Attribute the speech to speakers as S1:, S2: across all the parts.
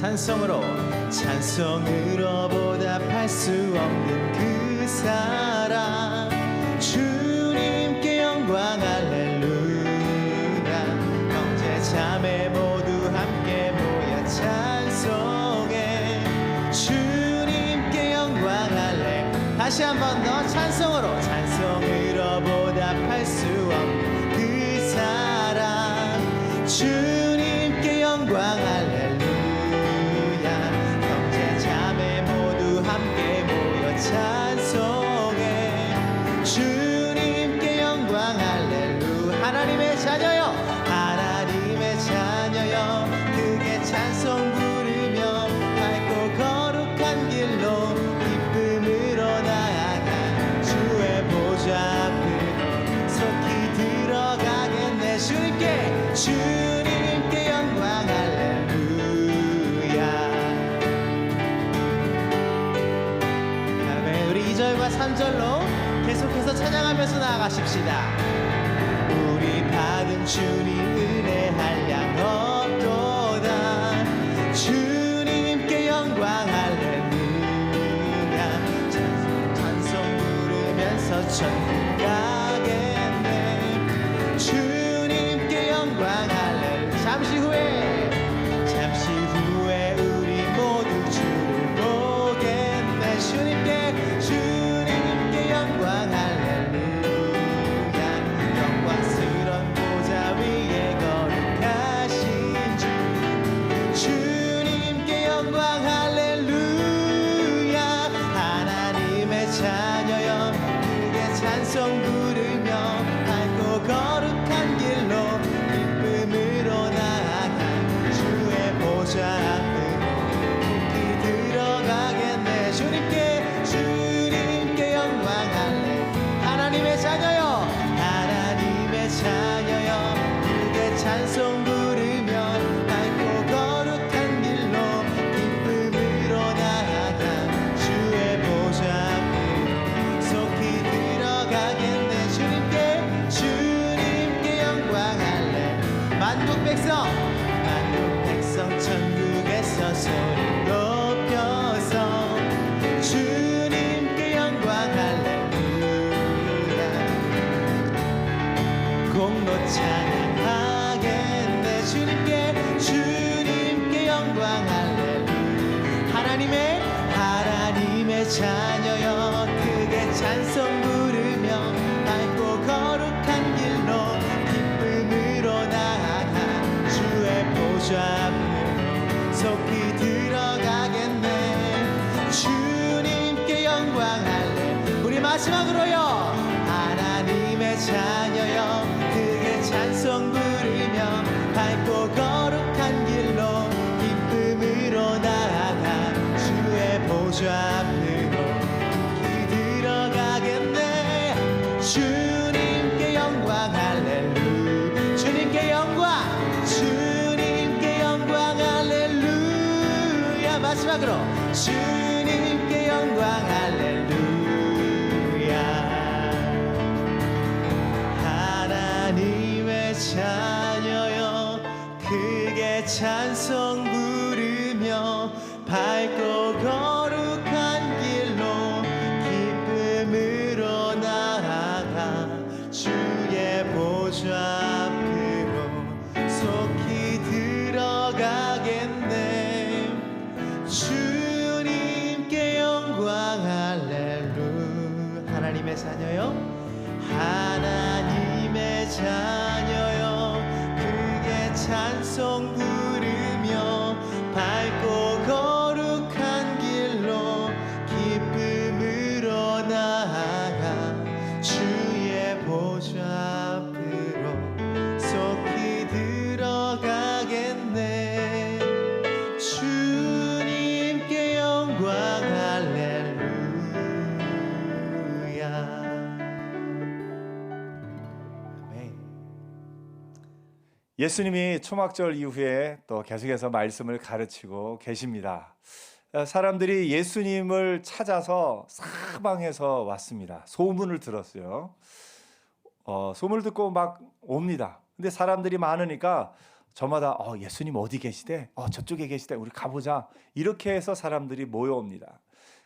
S1: 찬송으로 보답할 수 없는 그 사랑 주님께 영광 할렐루야. 형제 자매 모두 함께 모여 찬송해 주님께 영광 할렐루야. 다시 한 번 더 찬송으로 보답할 수 없는 그 사랑 주님께 영광 할렐루야. 형제 자매 모두 함께 모여 찬송해 주님께 영광 할렐루야. 하나님의 자녀여 크게 찬송 부르며 밝고 거룩한 길로 기쁨으로 나아가 주의 보좌 앞으로 속히 들어가겠네. 주님께 영광 할렐루야. 다음에 우리 2절과 3절로 계속해서 찬양하면서 나아가십시다. 우리 받은 주님 은혜 한량 없도다. 주님께 영광 할렐루야. 찬송 부르면서 천국 가겠네. 주님께 영광 할렐루야. 잠시 후에 우리 모두 주를 보겠네. 주님께 영광 할렐루야. 영광스런 보좌 위에 거룩하신 주 주님께 영광 할렐루야. 하나님의 자녀여 크게 찬송 부르며 밝고 거룩한 길로 기쁨으로 나아가 주의 보좌 앞으로 깊이 들어가겠네. 주님께 영광 할렐루야. 하나님의 자녀여 크게 찬송 부르며 밝고 거룩한 길로 기쁨으로 나아가 주의 보좌 앞으로 속히 들어가겠네. 주님께 영광 할렐루야. 만국 백성 천국에서 소리 높여서 주님께 영광 할렐루야. 공로 찬양하겠네. 주님께 영광 할렐루야. 하나님의 자녀여 크게 찬송 부르며 밝고 거룩한 길로 기쁨으로 나아가 주의 보좌 앞으로 속히 들어가겠네. 주님께 영광 할렐루야. 우리 마지막으로요. 하나님의 자녀여 크게 찬송 부르며 밝고 거룩한 길로 기쁨으로 나아가 주의 보좌 앞으로 깊이 들어가겠네. 주님께 영광 할렐루야. 주님께 영광 할렐루야. 마지막으로 주님께 영광 할렐루야. 하나님의 자녀여 크게 찬송 부르며 밝고 거룩한 길로 기쁨으로 나아가 주의 보좌 앞으로 속히 들어가겠네. 주님께 영광 할렐루야. 하나님의 자녀여 크게 찬송 부르며 밝고 거룩한 길로 기쁨으로 나아가 주의 보좌 앞으로 속히 들어가겠네. 주님께 영광 할렐루야.
S2: 예수님이 초막절 이후에 또 계속해서 말씀을 가르치고 계십니다. 사람들이 예수님을 찾아서 사방에서 왔습니다. 소문을 들었어요. 소문을 듣고 막 옵니다. 근데 사람들이 많으니까 저마다 예수님 어디 계시대? 저쪽에 계시대. 우리 가보자. 이렇게 해서 사람들이 모여옵니다.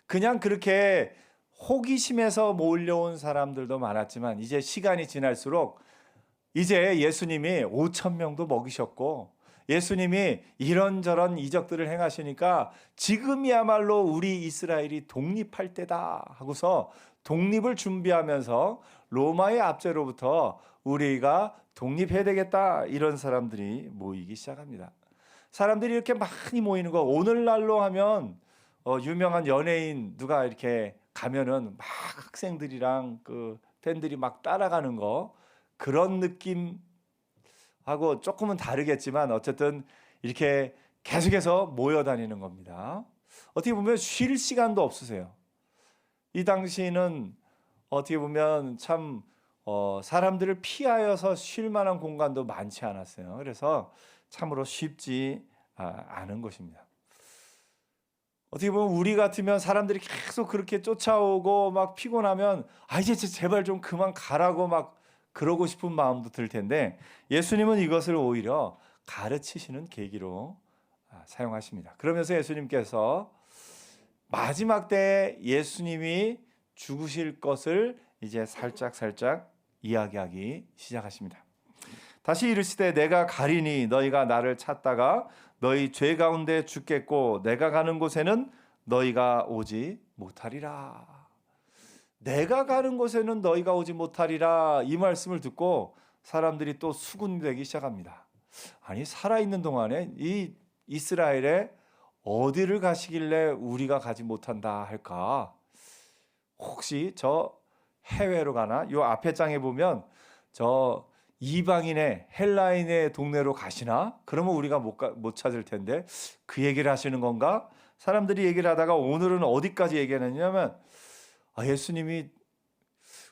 S2: 그냥 그렇게 호기심에서 몰려온 사람들도 많았지만 이제 시간이 지날수록 이제 예수님이 5천 명도 먹이셨고 예수님이 이런저런 이적들을 행하시니까 지금이야말로 우리 이스라엘이 독립할 때다 하고서 독립을 준비하면서 로마의 압제로부터 우리가 독립해야 되겠다, 이런 사람들이 모이기 시작합니다. 사람들이 이렇게 많이 모이는 거, 오늘날로 하면 유명한 연예인 누가 이렇게 가면은 막 학생들이랑 그 팬들이 막 따라가는 거, 그런 느낌하고 조금은 다르겠지만 어쨌든 이렇게 계속해서 모여다니는 겁니다. 어떻게 보면 쉴 시간도 없으세요. 이 당시는 어떻게 보면 참 사람들을 피하여서 쉴 만한 공간도 많지 않았어요. 그래서 참으로 쉽지 않은 것입니다. 어떻게 보면 우리 같으면 사람들이 계속 그렇게 쫓아오고 막 피곤하면 이제 제발 좀 그만 가라고 막 그러고 싶은 마음도 들 텐데, 예수님은 이것을 오히려 가르치시는 계기로 사용하십니다. 그러면서 예수님께서 마지막 때 예수님이 죽으실 것을 이제 살짝 이야기하기 시작하십니다. 다시 이르시되 내가 가리니 너희가 나를 찾다가 너희 죄 가운데 죽겠고 내가 가는 곳에는 너희가 오지 못하리라. 내가 가는 곳에는 너희가 오지 못하리라, 이 말씀을 듣고 사람들이 또 수군되기 시작합니다. 아니, 살아있는 동안에 이 이스라엘에 어디를 가시길래 우리가 가지 못한다 할까? 혹시 저 해외로 가나? 요 앞에 장에 보면 저 이방인의 헬라인의 동네로 가시나? 그러면 우리가 못 찾을 텐데 그 얘기를 하시는 건가? 사람들이 얘기를 하다가 오늘은 어디까지 얘기하느냐면 예수님이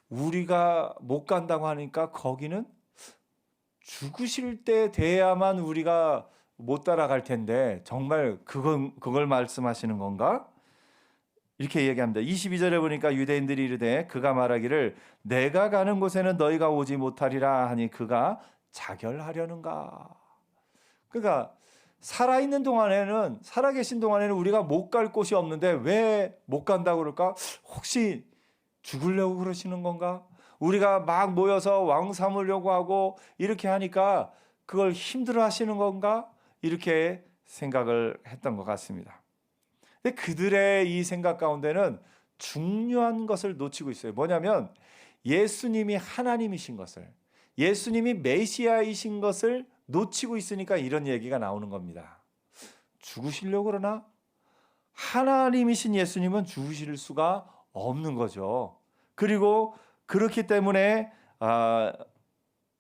S2: 우리가 못 간다고 하니까 거기는 죽으실 때 돼야만 우리가 못 따라갈 텐데 정말 그걸 말씀하시는 건가? 이렇게 얘기합니다. 22절에 보니까 유대인들이 이르되 그가 말하기를 내가 가는 곳에는 너희가 오지 못하리라 하니 그가 자결하려는가? 그러니까 살아계신 동안에는 우리가 못 갈 곳이 없는데 왜 못 간다고 그럴까? 혹시 죽으려고 그러시는 건가? 우리가 막 모여서 왕 삼으려고 하고 이렇게 하니까 그걸 힘들어 하시는 건가? 이렇게 생각을 했던 것 같습니다. 근데 그들의 이 생각 가운데는 중요한 것을 놓치고 있어요. 뭐냐면 예수님이 하나님이신 것을, 예수님이 메시아이신 것을 놓치고 있으니까 이런 얘기가 나오는 겁니다. 죽으시려고 그러나? 하나님이신 예수님은 죽으실 수가 없는 거죠. 그리고 그렇기 때문에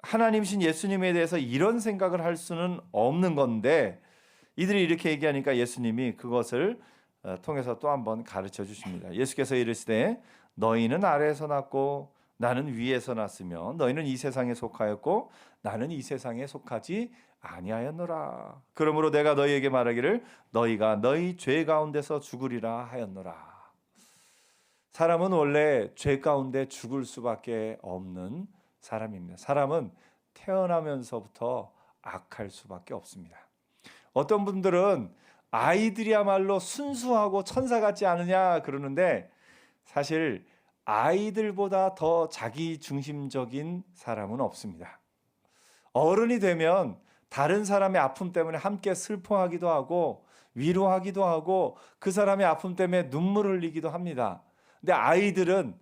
S2: 하나님이신 예수님에 대해서 이런 생각을 할 수는 없는 건데, 이들이 이렇게 얘기하니까 예수님이 그것을 통해서 또 한번 가르쳐 주십니다. 예수께서 이르시되 너희는 아래에서 났고 나는 위에서 났으며 너희는 이 세상에 속하였고 나는 이 세상에 속하지 아니하였노라. 그러므로 내가 너희에게 말하기를 너희가 너희 죄 가운데서 죽으리라 하였노라. 사람은 원래 죄 가운데 죽을 수밖에 없는 사람입니다. 사람은 태어나면서부터 악할 수밖에 없습니다. 어떤 분들은 아이들이야말로 순수하고 천사 같지 않으냐 그러는데, 사실 아이들보다 더 자기 중심적인 사람은 없습니다. 어른이 되면 다른 사람의 아픔 때문에 함께 슬퍼하기도 하고 위로하기도 하고 그 사람의 아픔 때문에 눈물 흘리기도 합니다. 근데 아이들은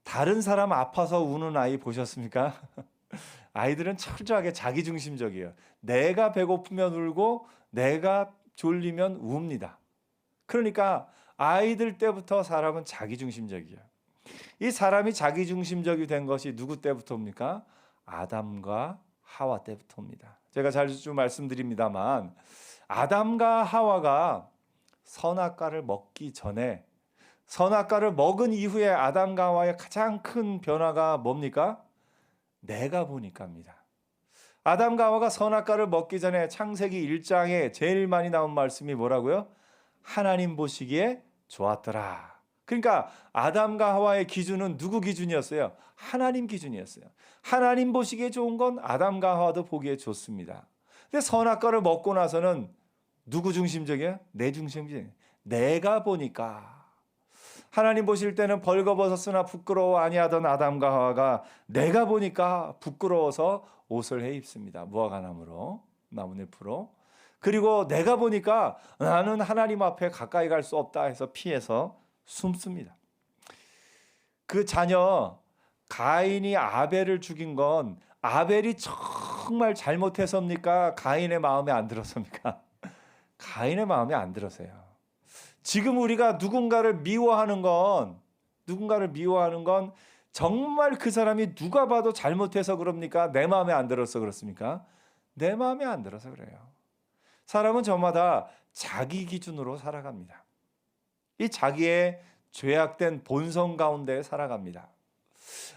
S2: 다른 사람 아파서 우는 아이 보셨습니까? 아이들은 철저하게 자기중심적이에요. 내가 배고프면 울고 내가 졸리면 웁니다. 그러니까 아이들 때부터 사람은 자기중심적이에요. 이 사람이 자기중심적이 된 것이 누구 때부터입니까? 아담과 하와 때부터입니다. 제가 자주 말씀드립니다만 아담과 하와가 선악과를 먹기 전에, 선악과를 먹은 이후에 아담과 하와의 가장 큰 변화가 뭡니까? 내가 보니까입니다. 아담과 하와가 선악과를 먹기 전에 창세기 1장에 제일 많이 나온 말씀이 뭐라고요? 하나님 보시기에 좋았더라. 그러니까 아담과 하와의 기준은 누구 기준이었어요? 하나님 기준이었어요. 하나님 보시기에 좋은 건 아담과 하와도 보기에 좋습니다. 근데 선악과를 먹고 나서는 누구 중심적이에요? 내 중심적이에요. 내가 보니까. 하나님 보실 때는 벌거벗었으나 부끄러워 아니하던 아담과 하와가 내가 보니까 부끄러워서 옷을 해 입습니다. 무화과나무로, 나뭇잎으로. 그리고 내가 보니까 나는 하나님 앞에 가까이 갈 수 없다 해서 피해서 숨습니다. 그 자녀 가인이 아벨을 죽인 건 아벨이 정말 잘못해서입니까? 가인의 마음에 안 들었습니까? 가인의 마음에 안 들어서요. 지금 우리가 누군가를 미워하는 건 정말 그 사람이 누가 봐도 잘못해서 그럽니까? 내 마음에 안 들어서 그렇습니까? 내 마음에 안 들어서 그래요. 사람은 저마다 자기 기준으로 살아갑니다. 이 자기의 죄악된 본성 가운데 살아갑니다.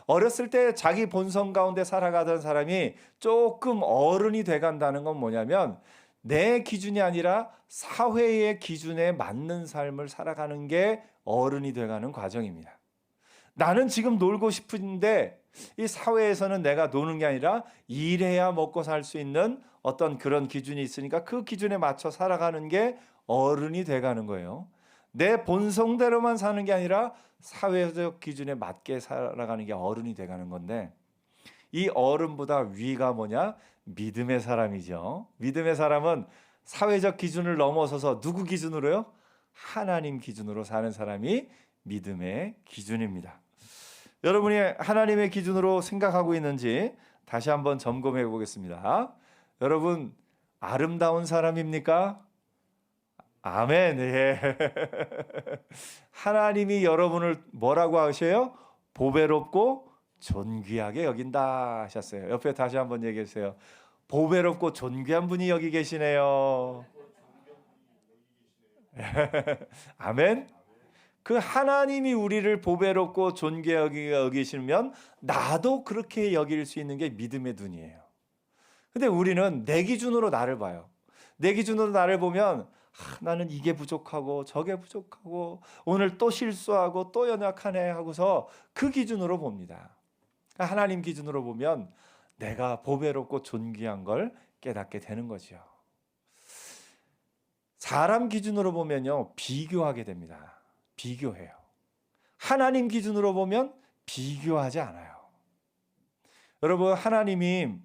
S2: 어렸을 때 자기 본성 가운데 살아가던 사람이 조금 어른이 돼간다는 건 뭐냐면 내 기준이 아니라 사회의 기준에 맞는 삶을 살아가는 게 어른이 돼가는 과정입니다. 나는 지금 놀고 싶은데 이 사회에서는 내가 노는 게 아니라 일해야 먹고 살 수 있는 어떤 그런 기준이 있으니까 그 기준에 맞춰 살아가는 게 어른이 돼가는 거예요. 내 본성대로만 사는 게 아니라 사회적 기준에 맞게 살아가는 게 어른이 돼가는 건데 이 어른보다 위가 뭐냐? 믿음의 사람이죠. 믿음의 사람은 사회적 기준을 넘어서서 누구 기준으로요? 하나님 기준으로 사는 사람이 믿음의 기준입니다. 여러분이 하나님의 기준으로 생각하고 있는지 다시 한번 점검해 보겠습니다. 여러분 아름다운 사람입니까? 아멘. 예. 하나님이 여러분을 뭐라고 하셔요? 보배롭고 존귀하게 여긴다 하셨어요. 옆에 다시 한번 얘기해 주세요. 보배롭고 존귀한 분이 여기 계시네요. 아멘. 그 하나님이 우리를 보배롭고 존귀하게 여기시면 나도 그렇게 여길 수 있는 게 믿음의 눈이에요. 근데 우리는 내 기준으로 나를 봐요. 내 기준으로 나를 보면 나는 이게 부족하고 저게 부족하고 오늘 또 실수하고 또 연약하네 하고서 그 기준으로 봅니다. 하나님 기준으로 보면 내가 보배롭고 존귀한 걸 깨닫게 되는 거죠. 사람 기준으로 보면요 비교하게 됩니다. 비교해요. 하나님 기준으로 보면 비교하지 않아요. 여러분 하나님이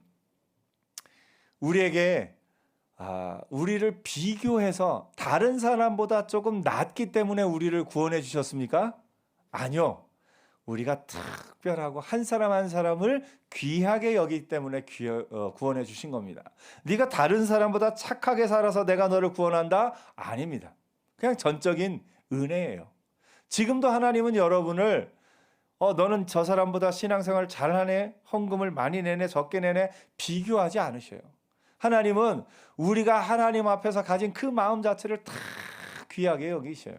S2: 우리에게 우리를 비교해서 다른 사람보다 조금 낫기 때문에 우리를 구원해 주셨습니까? 아니요. 우리가 특별하고 한 사람 한 사람을 귀하게 여기기 때문에 구원해 주신 겁니다. 네가 다른 사람보다 착하게 살아서 내가 너를 구원한다? 아닙니다. 그냥 전적인 은혜예요. 지금도 하나님은 여러분을 너는 저 사람보다 신앙생활 잘하네, 헌금을 많이 내네, 적게 내네 비교하지 않으셔요. 하나님은 우리가 하나님 앞에서 가진 그 마음 자체를 다 귀하게 여기셔요.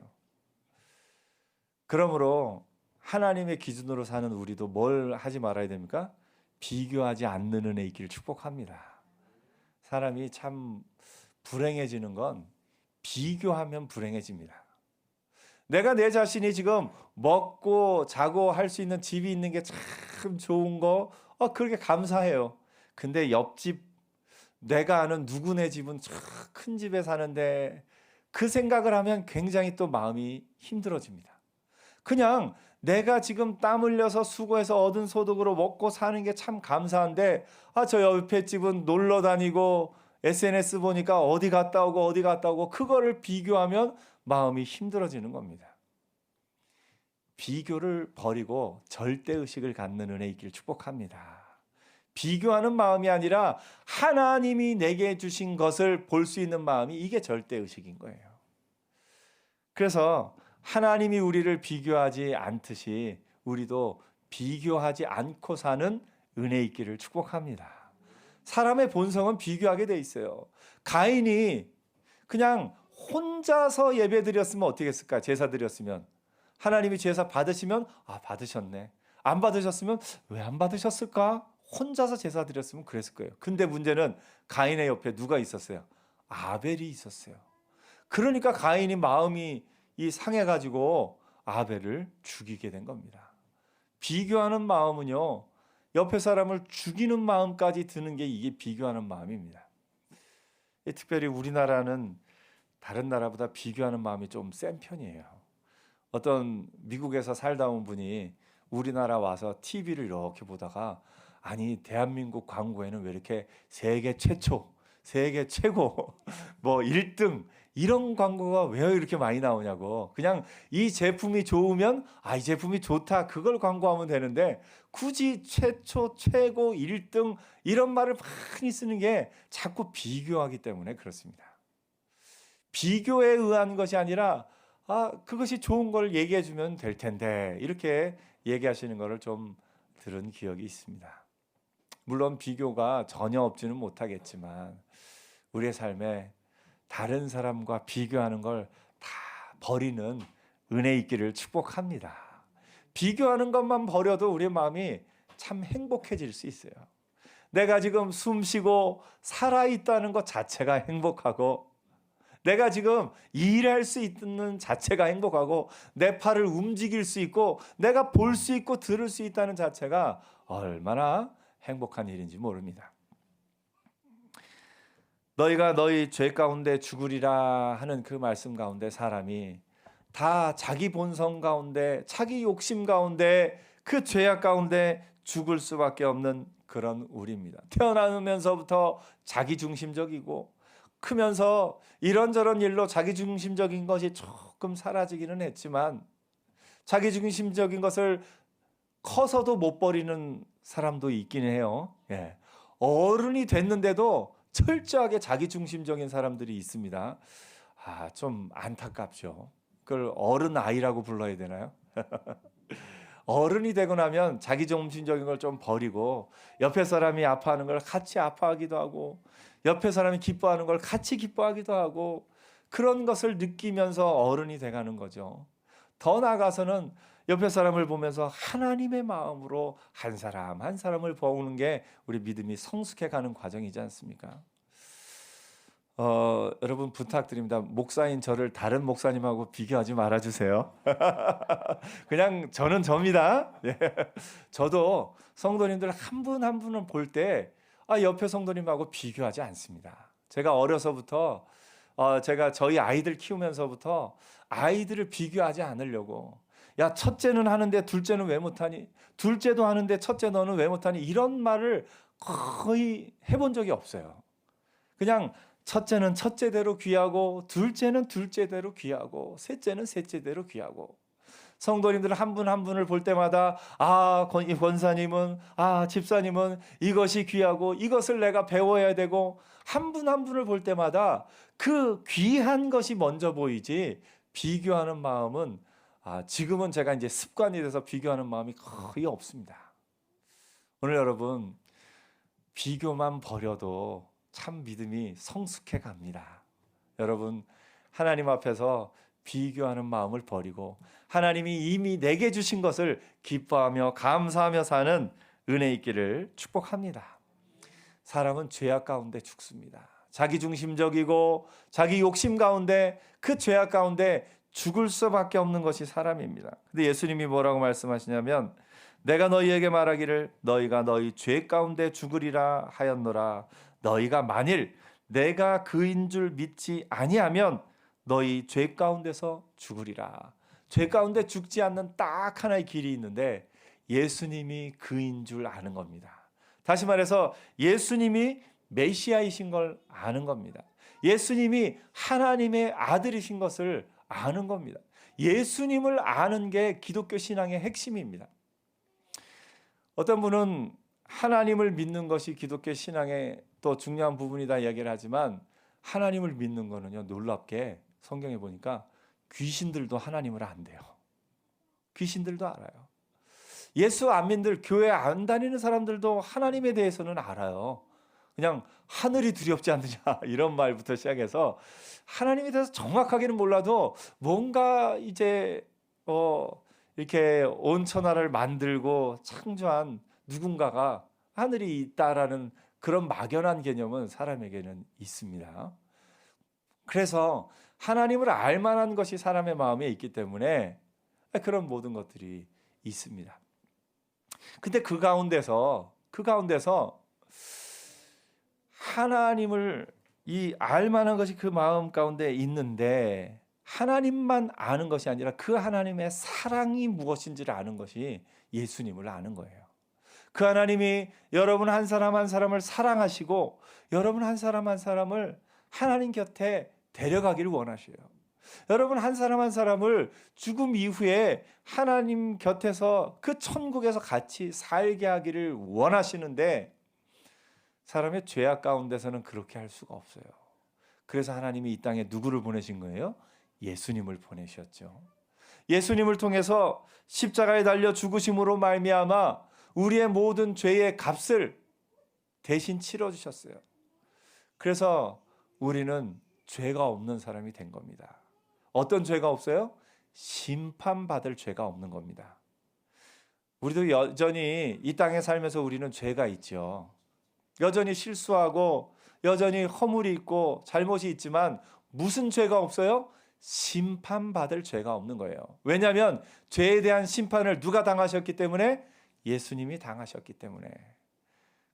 S2: 그러므로 하나님의 기준으로 사는 우리도 뭘 하지 말아야 됩니까? 비교하지 않는 은혜 있기를 축복합니다. 사람이 참 불행해지는 건 비교하면 불행해집니다. 내가 내 자신이 지금 먹고 자고 할 수 있는 집이 있는 게 참 좋은 거 그렇게 감사해요. 근데 옆집 내가 아는 누구네 집은 큰 집에 사는데 그 생각을 하면 굉장히 또 마음이 힘들어집니다. 그냥 내가 지금 땀 흘려서 수고해서 얻은 소득으로 먹고 사는 게 참 감사한데 저 옆에 집은 놀러 다니고 SNS 보니까 어디 갔다 오고 그거를 비교하면 마음이 힘들어지는 겁니다. 비교를 버리고 절대의식을 갖는 은혜 있기를 축복합니다. 비교하는 마음이 아니라 하나님이 내게 주신 것을 볼 수 있는 마음이 이게 절대의식인 거예요. 그래서 하나님이 우리를 비교하지 않듯이 우리도 비교하지 않고 사는 은혜 있기를 축복합니다. 사람의 본성은 비교하게 돼 있어요. 가인이 그냥 혼자서 예배 드렸으면 어떻게 했을까? 제사 드렸으면 하나님이 제사 받으시면 받으셨네. 안 받으셨으면 왜 안 받으셨을까? 혼자서 제사 드렸으면 그랬을 거예요. 근데 문제는 가인의 옆에 누가 있었어요? 아벨이 있었어요. 그러니까 가인이 마음이 상해가지고 아벨을 죽이게 된 겁니다. 비교하는 마음은요 옆에 사람을 죽이는 마음까지 드는 게 이게 비교하는 마음입니다. 특별히 우리나라는 다른 나라보다 비교하는 마음이 좀 센 편이에요. 어떤 미국에서 살다 온 분이 우리나라 와서 TV를 이렇게 보다가 아니 대한민국 광고에는 왜 이렇게 세계 최초, 세계 최고, 뭐 1등 이런 광고가 왜 이렇게 많이 나오냐고. 그냥 이 제품이 좋으면 이 제품이 좋다 그걸 광고하면 되는데 굳이 최초, 최고, 1등 이런 말을 많이 쓰는 게 자꾸 비교하기 때문에 그렇습니다. 비교에 의한 것이 아니라 그것이 좋은 걸 얘기해 주면 될 텐데 이렇게 얘기하시는 것을 좀 들은 기억이 있습니다. 물론 비교가 전혀 없지는 못하겠지만 우리의 삶에 다른 사람과 비교하는 걸 다 버리는 은혜 있기를 축복합니다. 비교하는 것만 버려도 우리의 마음이 참 행복해질 수 있어요. 내가 지금 숨 쉬고 살아있다는 것 자체가 행복하고 내가 지금 일할 수 있는 자체가 행복하고 내 팔을 움직일 수 있고 내가 볼 수 있고 들을 수 있다는 자체가 얼마나 행복한 일인지 모릅니다. 너희가 너희 죄 가운데 죽으리라 하는 그 말씀 가운데 사람이 다 자기 본성 가운데 자기 욕심 가운데 그 죄악 가운데 죽을 수밖에 없는 그런 우리입니다. 태어나면서부터 자기중심적이고 크면서 이런저런 일로 자기중심적인 것이 조금 사라지기는 했지만 자기중심적인 것을 커서도 못 버리는 사람도 있긴 해요. 어른이 됐는데도 철저하게 자기중심적인 사람들이 있습니다. 좀 안타깝죠. 그걸 어른 아이라고 불러야 되나요? 어른이 되고 나면 자기중심적인 걸 좀 버리고 옆에 사람이 아파하는 걸 같이 아파하기도 하고 옆에 사람이 기뻐하는 걸 같이 기뻐하기도 하고 그런 것을 느끼면서 어른이 돼가는 거죠. 더 나아가서는 옆에 사람을 보면서 하나님의 마음으로 한 사람 한 사람을 보는 게 우리 믿음이 성숙해가는 과정이지 않습니까? 여러분 부탁드립니다. 목사인 저를 다른 목사님하고 비교하지 말아주세요. 그냥 저는 접니다. 저도 성도님들 한 분 한 분을 볼 때 옆에 성도님하고 비교하지 않습니다. 제가 어려서부터 제가 저희 아이들 키우면서부터 아이들을 비교하지 않으려고 야 첫째는 하는데 둘째는 왜 못하니? 둘째도 하는데 첫째 너는 왜 못하니? 이런 말을 거의 해본 적이 없어요. 그냥 첫째는 첫째대로 귀하고 둘째는 둘째대로 귀하고 셋째는 셋째대로 귀하고 성도님들 한 분 한 분을 볼 때마다 권사님은 집사님은 이것이 귀하고 이것을 내가 배워야 되고 한 분 한 분을 볼 때마다 그 귀한 것이 먼저 보이지 비교하는 마음은 지금은 제가 이제 습관이 돼서 비교하는 마음이 거의 없습니다. 오늘 여러분 비교만 버려도 참 믿음이 성숙해 갑니다. 여러분 하나님 앞에서 비교하는 마음을 버리고 하나님이 이미 내게 주신 것을 기뻐하며 감사하며 사는 은혜 있기를 축복합니다. 사람은 죄악 가운데 죽습니다. 자기중심적이고 자기 욕심 가운데 그 죄악 가운데 죽을 수밖에 없는 것이 사람입니다. 근데 예수님이 뭐라고 말씀하시냐면 내가 너희에게 말하기를 너희가 너희 죄 가운데 죽으리라 하였노라. 너희가 만일 내가 그인 줄 믿지 아니하면 너희 죄 가운데서 죽으리라. 죄 가운데 죽지 않는 딱 하나의 길이 있는데 예수님이 그인 줄 아는 겁니다. 다시 말해서 예수님이 메시아이신 걸 아는 겁니다. 예수님이 하나님의 아들이신 것을 아는 겁니다. 예수님을 아는 게 기독교 신앙의 핵심입니다. 어떤 분은 하나님을 믿는 것이 기독교 신앙의 또 중요한 부분이다 이야기를 하지만 하나님을 믿는 거는요 놀랍게 성경에 보니까 귀신들도 하나님을 안대요. 귀신들도 알아요. 예수 안 믿는 교회 안 다니는 사람들도 하나님에 대해서는 알아요. 그냥 하늘이 두렵지 않느냐 이런 말부터 시작해서 하나님에 대해서 정확하게는 몰라도 뭔가 이제 이렇게 온 천하를 만들고 창조한 누군가가 하늘이 있다라는 그런 막연한 개념은 사람에게는 있습니다. 그래서 하나님을 알 만한 것이 사람의 마음에 있기 때문에 그런 모든 것들이 있습니다. 근데 그 가운데서 하나님을 이 알만한 것이 그 마음 가운데 있는데 하나님만 아는 것이 아니라 그 하나님의 사랑이 무엇인지를 아는 것이 예수님을 아는 거예요. 그 하나님이 여러분 한 사람 한 사람을 사랑하시고 여러분 한 사람 한 사람을 하나님 곁에 데려가기를 원하셔요. 여러분 한 사람 한 사람을 죽음 이후에 하나님 곁에서 그 천국에서 같이 살게 하기를 원하시는데 사람의 죄악 가운데서는 그렇게 할 수가 없어요. 그래서 하나님이 이 땅에 누구를 보내신 거예요? 예수님을 보내셨죠. 예수님을 통해서 십자가에 달려 죽으심으로 말미암아 우리의 모든 죄의 값을 대신 치러 주셨어요. 그래서 우리는 죄가 없는 사람이 된 겁니다. 어떤 죄가 없어요? 심판받을 죄가 없는 겁니다. 우리도 여전히 이 땅에 살면서 우리는 죄가 있죠. 여전히 실수하고 여전히 허물이 있고 잘못이 있지만 무슨 죄가 없어요? 심판받을 죄가 없는 거예요. 왜냐하면 죄에 대한 심판을 누가 당하셨기 때문에? 예수님이 당하셨기 때문에.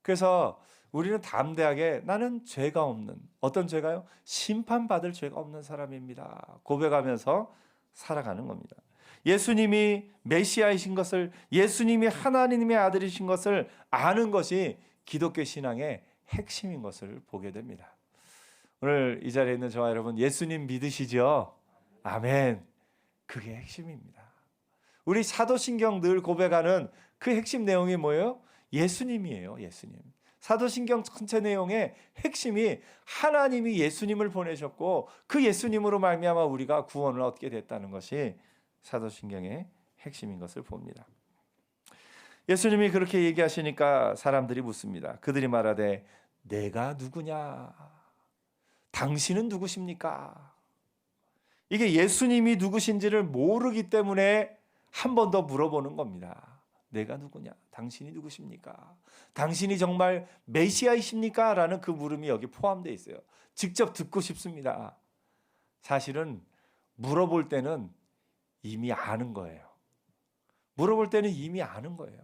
S2: 그래서 우리는 담대하게 나는 죄가 없는, 어떤 죄가요? 심판받을 죄가 없는 사람입니다 고백하면서 살아가는 겁니다. 예수님이 메시아이신 것을, 예수님이 하나님의 아들이신 것을 아는 것이 기독교 신앙의 핵심인 것을 보게 됩니다. 오늘 이 자리에 있는 저와 여러분, 예수님 믿으시죠? 아멘. 그게 핵심입니다. 우리 사도신경 늘 고백하는 그 핵심 내용이 뭐예요? 예수님이에요. 예수님. 사도신경 전체 내용의 핵심이 하나님이 예수님을 보내셨고 그 예수님으로 말미암아 우리가 구원을 얻게 됐다는 것이 사도신경의 핵심인 것을 봅니다. 예수님이 그렇게 얘기하시니까 사람들이 묻습니다. 그들이 말하되 내가 누구냐? 당신은 누구십니까? 이게 예수님이 누구신지를 모르기 때문에 한 번 더 물어보는 겁니다. 내가 누구냐? 당신이 누구십니까? 당신이 정말 메시아이십니까? 라는 그 물음이 여기 포함되어 있어요. 직접 듣고 싶습니다. 사실은 물어볼 때는 이미 아는 거예요. 물어볼 때는 이미 아는 거예요.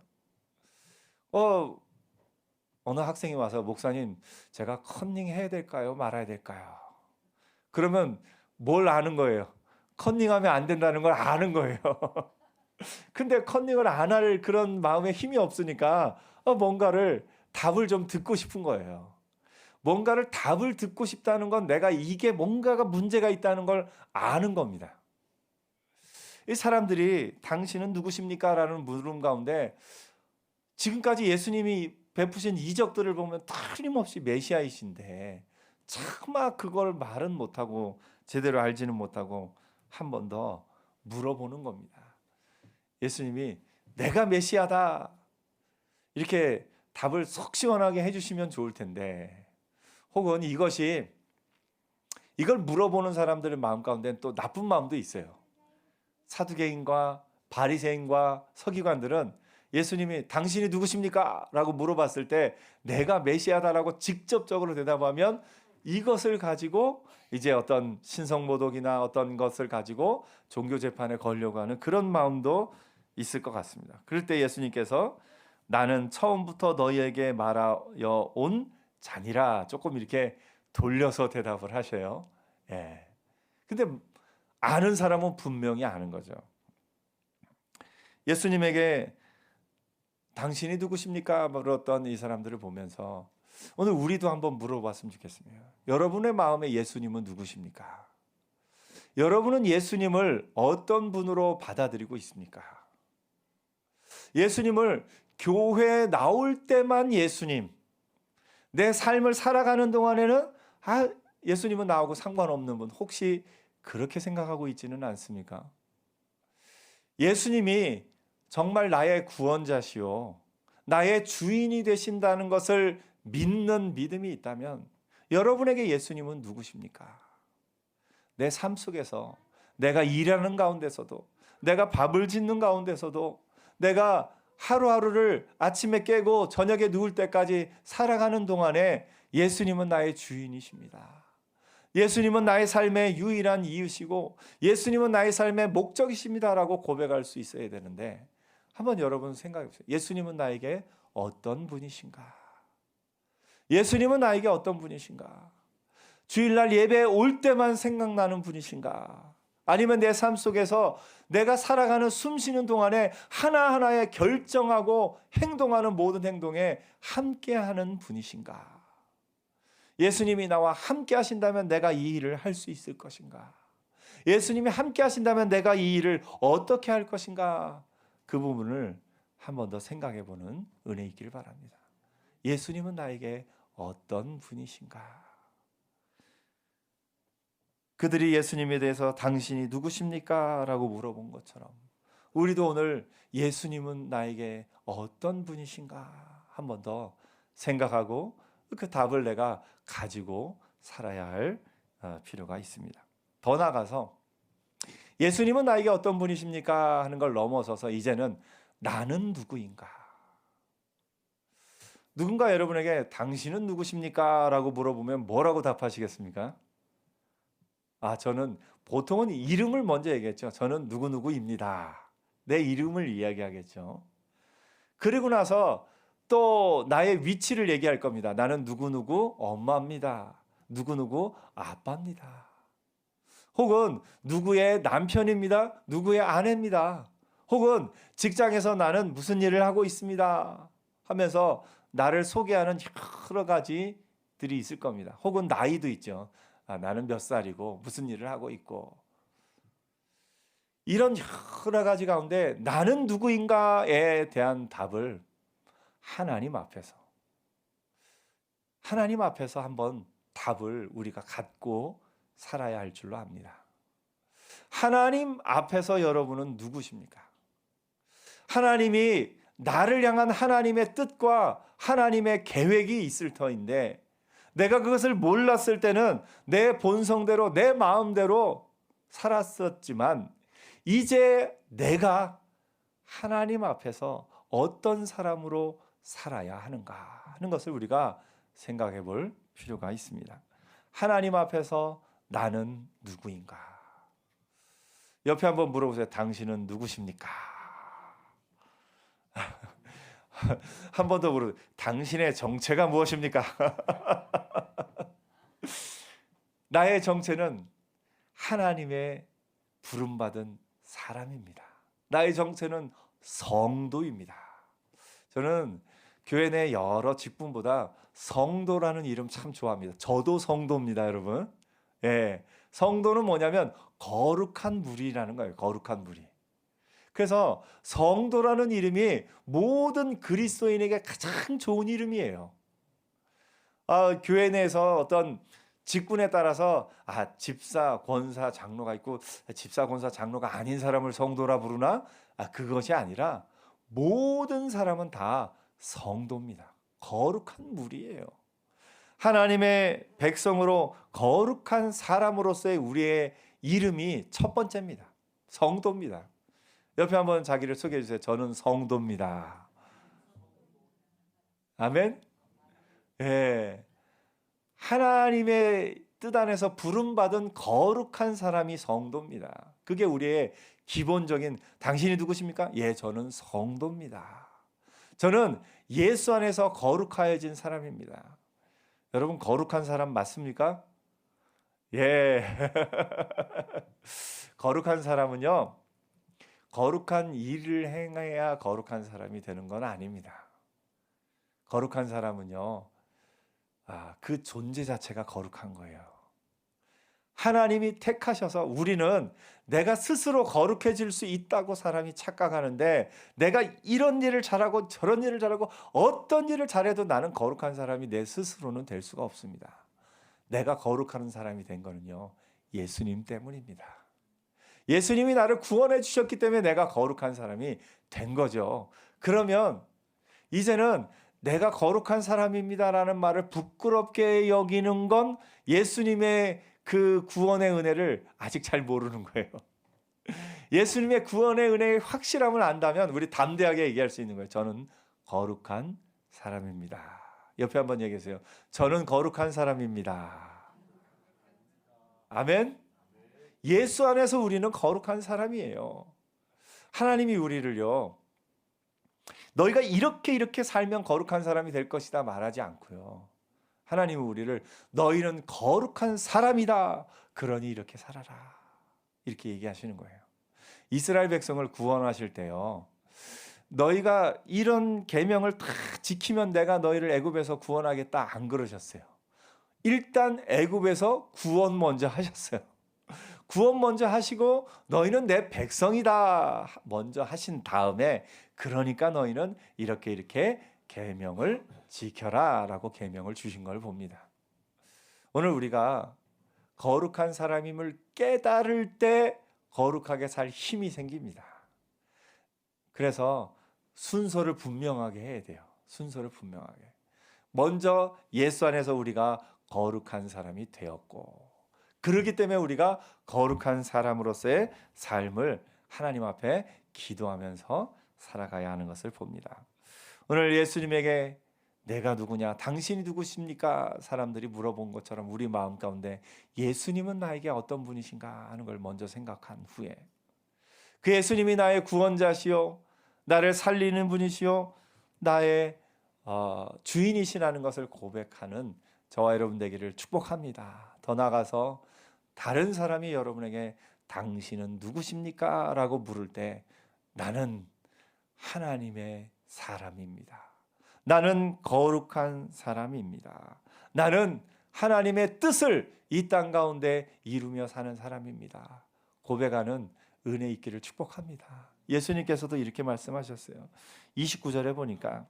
S2: 어느 학생이 와서 목사님 제가 컨닝 해야 될까요? 말아야 될까요? 그러면 뭘 아는 거예요? 컨닝하면 안 된다는 걸 아는 거예요. 근데 컨닝을 안 할 그런 마음에 힘이 없으니까 뭔가를 답을 좀 듣고 싶은 거예요. 뭔가를 답을 듣고 싶다는 건 내가 이게 뭔가가 문제가 있다는 걸 아는 겁니다. 이 사람들이 당신은 누구십니까? 라는 물음 가운데 지금까지 예수님이 베푸신 이적들을 보면 틀림없이 메시아이신데 차마 그걸 말은 못하고 제대로 알지는 못하고 한 번 더 물어보는 겁니다. 예수님이 내가 메시아다 이렇게 답을 속 시원하게 해주시면 좋을 텐데, 혹은 이걸 물어보는 사람들의 마음 가운데는 또 나쁜 마음도 있어요. 사두개인과 바리새인과 서기관들은 예수님이 당신이 누구십니까? 라고 물어봤을 때 내가 메시아다라고 직접적으로 대답하면 이것을 가지고 이제 어떤 신성모독이나 어떤 것을 가지고 종교 재판에 걸려고 하는 그런 마음도 있을 것 같습니다. 그럴 때 예수님께서 나는 처음부터 너희에게 말하여 온 자니라 조금 이렇게 돌려서 대답을 하셔요. 예. 근데 아는 사람은 분명히 아는 거죠. 예수님에게 당신이 누구십니까? 물었던 이 사람들을 보면서 오늘 우리도 한번 물어봤으면 좋겠습니다. 여러분의 마음에 예수님은 누구십니까? 여러분은 예수님을 어떤 분으로 받아들이고 있습니까? 예수님을 교회에 나올 때만 예수님, 내 삶을 살아가는 동안에는 예수님은 나하고 상관없는 분, 혹시 그렇게 생각하고 있지는 않습니까? 예수님이 정말 나의 구원자시오, 나의 주인이 되신다는 것을 믿는 믿음이 있다면 여러분에게 예수님은 누구십니까? 내 삶 속에서, 내가 일하는 가운데서도, 내가 밥을 짓는 가운데서도, 내가 하루하루를 아침에 깨고 저녁에 누울 때까지 살아가는 동안에 예수님은 나의 주인이십니다. 예수님은 나의 삶의 유일한 이유시고 예수님은 나의 삶의 목적이십니다라고 고백할 수 있어야 되는데, 한번 여러분 생각해 보세요. 예수님은 나에게 어떤 분이신가? 예수님은 나에게 어떤 분이신가? 주일날 예배에 올 때만 생각나는 분이신가? 아니면 내 삶 속에서 내가 살아가는 숨 쉬는 동안에 하나하나에 결정하고 행동하는 모든 행동에 함께하는 분이신가? 예수님이 나와 함께 하신다면 내가 이 일을 할 수 있을 것인가? 예수님이 함께 하신다면 내가 이 일을 어떻게 할 것인가? 그 부분을 한 번 더 생각해 보는 은혜 있기를 바랍니다. 예수님은 나에게 어떤 분이신가? 그들이 예수님에 대해서 당신이 누구십니까? 라고 물어본 것처럼 우리도 오늘 예수님은 나에게 어떤 분이신가? 한 번 더 생각하고 그 답을 내가 가지고 살아야 할 필요가 있습니다. 더 나아가서 예수님은 나에게 어떤 분이십니까? 하는 걸 넘어서서 이제는 나는 누구인가? 누군가 여러분에게 당신은 누구십니까? 라고 물어보면 뭐라고 답하시겠습니까? 저는 보통은 이름을 먼저 얘기했죠. 저는 누구누구입니다. 내 이름을 이야기하겠죠. 그리고 나서 또 나의 위치를 얘기할 겁니다. 나는 누구누구 엄마입니다. 누구누구 아빠입니다. 혹은 누구의 남편입니다. 누구의 아내입니다. 혹은 직장에서 나는 무슨 일을 하고 있습니다. 하면서 나를 소개하는 여러 가지들이 있을 겁니다. 혹은 나이도 있죠. 나는 몇 살이고 무슨 일을 하고 있고 이런 여러 가지 가운데 나는 누구인가에 대한 답을 하나님 앞에서 한번 답을 우리가 갖고 살아야 할 줄로 압니다. 하나님 앞에서 여러분은 누구십니까? 하나님이 나를 향한 하나님의 뜻과 하나님의 계획이 있을 터인데 내가 그것을 몰랐을 때는 내 본성대로 내 마음대로 살았었지만 이제 내가 하나님 앞에서 어떤 사람으로 살아야 하는가 하는 것을 우리가 생각해 볼 필요가 있습니다. 하나님 앞에서 나는 누구인가? 옆에 한번 물어보세요. 당신은 누구십니까? 한 번 더 물어보세요. 당신의 정체가 무엇입니까? 나의 정체는 하나님의 부름받은 사람입니다. 나의 정체는 성도입니다. 저는 교회 내 여러 직분보다 성도라는 이름 참 좋아합니다. 저도 성도입니다, 여러분. 예, 성도는 뭐냐면 거룩한 무리라는 거예요. 거룩한 무리. 그래서 성도라는 이름이 모든 그리스도인에게 가장 좋은 이름이에요. 교회 내에서 어떤 직분에 따라서 집사, 권사, 장로가 있고 집사, 권사, 장로가 아닌 사람을 성도라 부르나? 그것이 아니라 모든 사람은 다 성도입니다. 거룩한 무리예요. 하나님의 백성으로 거룩한 사람으로서의 우리의 이름이 첫 번째입니다. 성도입니다. 옆에 한번 자기를 소개해 주세요. 저는 성도입니다. 아멘. 예. 하나님의 뜻 안에서 부름받은 거룩한 사람이 성도입니다. 그게 우리의 기본적인 당신이 누구십니까? 예, 저는 성도입니다. 저는 예수 안에서 거룩하여진 사람입니다. 여러분 거룩한 사람 맞습니까? 예. 거룩한 사람은요. 거룩한 일을 행해야 거룩한 사람이 되는 건 아닙니다. 거룩한 사람은요. 그 존재 자체가 거룩한 거예요. 하나님이 택하셔서 우리는 내가 스스로 거룩해질 수 있다고 사람이 착각하는데 내가 이런 일을 잘하고 저런 일을 잘하고 어떤 일을 잘해도 나는 거룩한 사람이 내 스스로는 될 수가 없습니다. 내가 거룩한 사람이 된 거는요. 예수님 때문입니다. 예수님이 나를 구원해 주셨기 때문에 내가 거룩한 사람이 된 거죠. 그러면 이제는 내가 거룩한 사람입니다라는 말을 부끄럽게 여기는 건 예수님의 그 구원의 은혜를 아직 잘 모르는 거예요. 예수님의 구원의 은혜의 확실함을 안다면 우리 담대하게 얘기할 수 있는 거예요. 저는 거룩한 사람입니다. 옆에 한번 얘기하세요. 저는 거룩한 사람입니다. 아멘. 예수 안에서 우리는 거룩한 사람이에요. 하나님이 우리를요. 너희가 이렇게 살면 거룩한 사람이 될 것이다 말하지 않고요. 하나님은 우리를 너희는 거룩한 사람이다. 그러니 이렇게 살아라. 이렇게 얘기하시는 거예요. 이스라엘 백성을 구원하실 때요. 너희가 이런 계명을 다 지키면 내가 너희를 애굽에서 구원하겠다 안 그러셨어요. 일단 애굽에서 구원 먼저 하셨어요. 구원 먼저 하시고 너희는 내 백성이다 먼저 하신 다음에 그러니까 너희는 이렇게 계명을 지켜라라고 계명을 주신 걸 봅니다. 오늘 우리가 거룩한 사람임을 깨달을 때 거룩하게 살 힘이 생깁니다. 그래서 순서를 분명하게 해야 돼요. 순서를 분명하게. 먼저 예수 안에서 우리가 거룩한 사람이 되었고, 그렇기 때문에 우리가 거룩한 사람으로서의 삶을 하나님 앞에 기도하면서 살아가야 하는 것을 봅니다. 오늘 예수님에게 내가 누구냐, 당신이 누구십니까? 사람들이 물어본 것처럼 우리 마음 가운데 예수님은 나에게 어떤 분이신가 하는 걸 먼저 생각한 후에 그 예수님이 나의 구원자시요, 나를 살리는 분이시요, 나의 주인이시라는 것을 고백하는 저와 여러분 되기를 축복합니다. 더 나아가서 다른 사람이 여러분에게 당신은 누구십니까? 라고 물을 때 나는 하나님의 사람입니다. 나는 거룩한 사람입니다. 나는 하나님의 뜻을 이 땅 가운데 이루며 사는 사람입니다. 고백하는 은혜 있기를 축복합니다. 예수님께서도 이렇게 말씀하셨어요. 29절에 보니까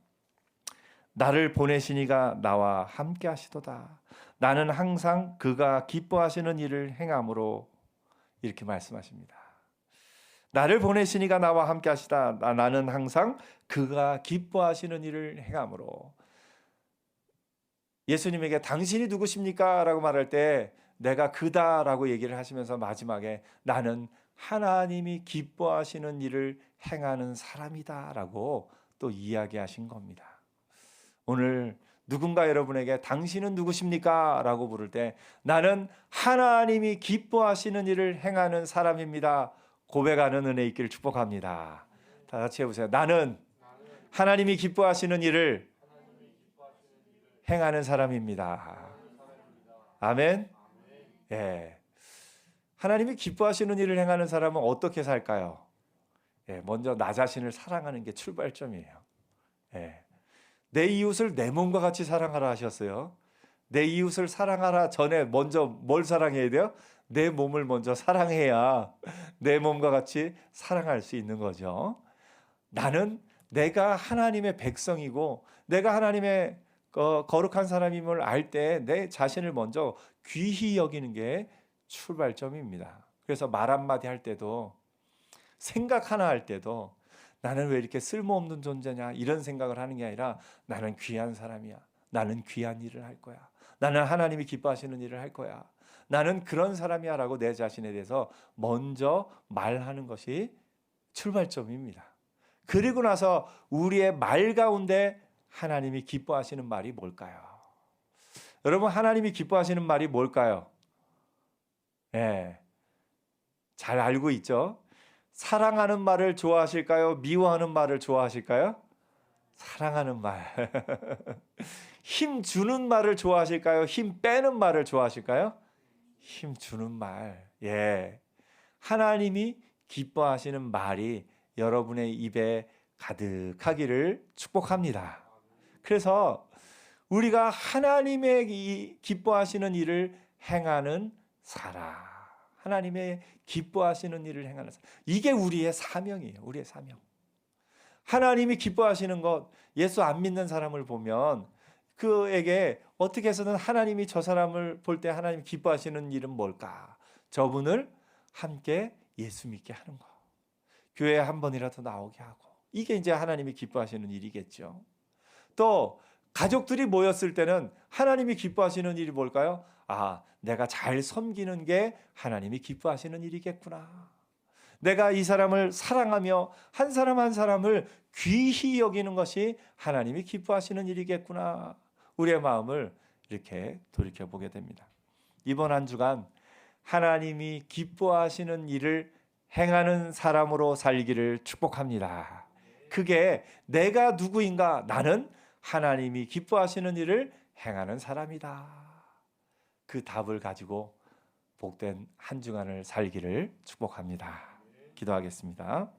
S2: 나를 보내신 이가 나와 함께 하시도다. 나는 항상 그가 기뻐하시는 일을 행함으로, 이렇게 말씀하십니다. 나를 보내신 이가 나와 함께 하시다. 나는 항상 그가 기뻐하시는 일을 행함으로. 예수님에게 당신이 누구십니까? 라고 말할 때 내가 그다라고 얘기를 하시면서 마지막에 나는 하나님이 기뻐하시는 일을 행하는 사람이다 라고 또 이야기하신 겁니다. 오늘 누군가 여러분에게 당신은 누구십니까? 라고 물을 때 나는 하나님이 기뻐하시는 일을 행하는 사람입니다. 고백하는 은혜 있기를 축복합니다. 다 같이 해보세요. 나는 하나님이 기뻐하시는 일을 행하는 사람입니다. 아멘. 예. 하나님이 기뻐하시는 일을 행하는 사람은 어떻게 살까요? 예, 먼저 나 자신을 사랑하는 게 출발점이에요. 예. 내 이웃을 내 몸과 같이 사랑하라 하셨어요. 내 이웃을 사랑하라 전에 먼저 뭘 사랑해야 돼요? 내 몸을 먼저 사랑해야 내 몸과 같이 사랑할 수 있는 거죠. 나는 내가 하나님의 백성이고 내가 하나님의 거룩한 사람임을 알 때 내 자신을 먼저 귀히 여기는 게 출발점입니다. 그래서 말 한마디 할 때도, 생각 하나 할 때도 나는 왜 이렇게 쓸모없는 존재냐 이런 생각을 하는 게 아니라 나는 귀한 사람이야. 나는 귀한 일을 할 거야. 나는 하나님이 기뻐하시는 일을 할 거야. 나는 그런 사람이야 라고 내 자신에 대해서 먼저 말하는 것이 출발점입니다. 그리고 나서 우리의 말 가운데 하나님이 기뻐하시는 말이 뭘까요? 여러분, 하나님이 기뻐하시는 말이 뭘까요? 네, 잘 알고 있죠? 사랑하는 말을 좋아하실까요? 미워하는 말을 좋아하실까요? 사랑하는 말. 힘 주는 말을 좋아하실까요? 힘 빼는 말을 좋아하실까요? 힘 주는 말. 예. 하나님이 기뻐하시는 말이 여러분의 입에 가득하기를 축복합니다. 그래서 우리가 하나님의 기뻐하시는 일을 행하는 사람, 하나님의 기뻐하시는 일을 행하는 사람, 이게 우리의 사명이에요. 우리의 사명. 하나님이 기뻐하시는 것, 예수 안 믿는 사람을 보면 그에게 어떻게 해서든 하나님이 저 사람을 볼 때 하나님 기뻐하시는 일은 뭘까? 저분을 함께 예수 믿게 하는 거, 교회에 한 번이라도 나오게 하고, 이게 이제 하나님이 기뻐하시는 일이겠죠. 또 가족들이 모였을 때는 하나님이 기뻐하시는 일이 뭘까요? 아, 내가 잘 섬기는 게 하나님이 기뻐하시는 일이겠구나. 내가 이 사람을 사랑하며 한 사람 한 사람을 귀히 여기는 것이 하나님이 기뻐하시는 일이겠구나. 우리의 마음을 이렇게 돌이켜보게 됩니다. 이번 한 주간 하나님이 기뻐하시는 일을 행하는 사람으로 살기를 축복합니다. 그게 내가 누구인가? 나는 하나님이 기뻐하시는 일을 행하는 사람이다. 그 답을 가지고 복된 한 주간을 살기를 축복합니다. 기도하겠습니다.